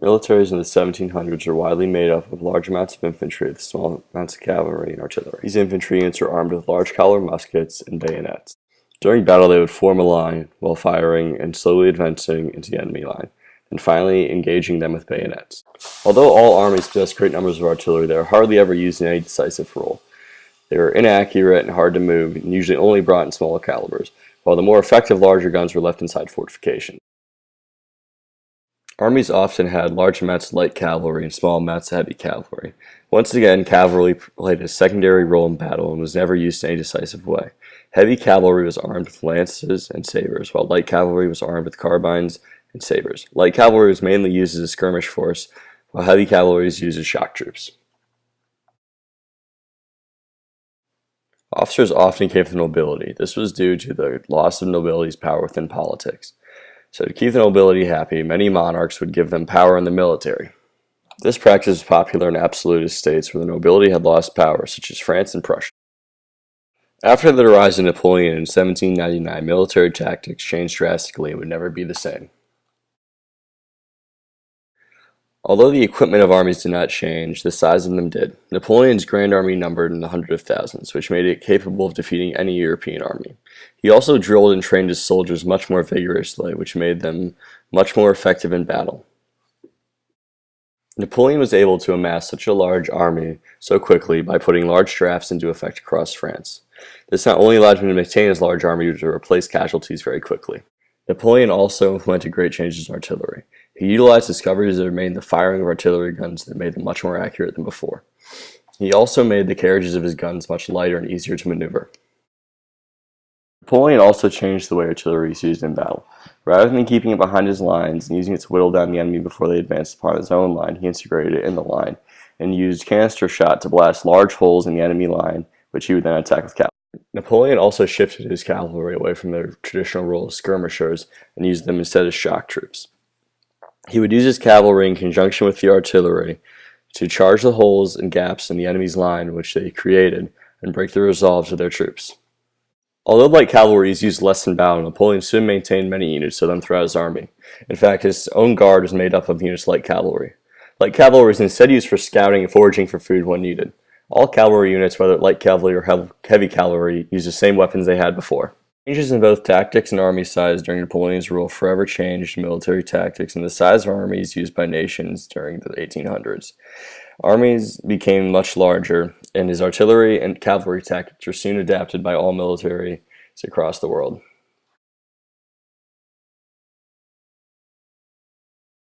Militaries in the 1700s were widely made up of large amounts of infantry with small amounts of cavalry and artillery. These infantry units were armed with large caliber muskets and bayonets. During battle, they would form a line while firing and slowly advancing into the enemy line, and finally engaging them with bayonets. Although all armies possessed great numbers of artillery, they were hardly ever used in any decisive role. They were inaccurate and hard to move, and usually only brought in smaller calibers, while the more effective larger guns were left inside fortifications. Armies often had large amounts of light cavalry and small amounts of heavy cavalry. Once again, cavalry played a secondary role in battle and was never used in any decisive way. Heavy cavalry was armed with lances and sabers, while light cavalry was armed with carbines and sabers. Light cavalry was mainly used as a skirmish force, while heavy cavalry was used as shock troops. Officers often came from the nobility. This was due to the loss of nobility's power within politics. So to keep the nobility happy, many monarchs would give them power in the military. This practice was popular in absolutist states where the nobility had lost power, such as France and Prussia. After the rise of Napoleon in 1799, military tactics changed drastically and would never be the same. Although the equipment of armies did not change, the size of them did. Napoleon's Grand Army numbered in the hundreds of thousands, which made it capable of defeating any European army. He also drilled and trained his soldiers much more vigorously, which made them much more effective in battle. Napoleon was able to amass such a large army so quickly by putting large drafts into effect across France. This not only allowed him to maintain his large army, but to replace casualties very quickly. Napoleon also implemented great changes in artillery. He utilized discoveries that made the firing of artillery guns that made them much more accurate than before. He also made the carriages of his guns much lighter and easier to maneuver. Napoleon also changed the way artillery is used in battle. Rather than keeping it behind his lines and using it to whittle down the enemy before they advanced upon his own line, he integrated it in the line and used canister shot to blast large holes in the enemy line, which he would then attack with cavalry. Napoleon also shifted his cavalry away from their traditional role as skirmishers and used them instead as shock troops. He would use his cavalry in conjunction with the artillery to charge the holes and gaps in the enemy's line which they created and break the resolves of their troops. Although light cavalry is used less in battle, Napoleon soon maintained many units of them throughout his army. In fact, his own guard was made up of units of light cavalry. Light cavalry is instead used for scouting and foraging for food when needed. All cavalry units, whether light cavalry or heavy cavalry, use the same weapons they had before. Changes in both tactics and army size during Napoleon's rule forever changed military tactics and the size of armies used by nations during the 1800s. Armies became much larger, and his artillery and cavalry tactics were soon adapted by all militaries across the world.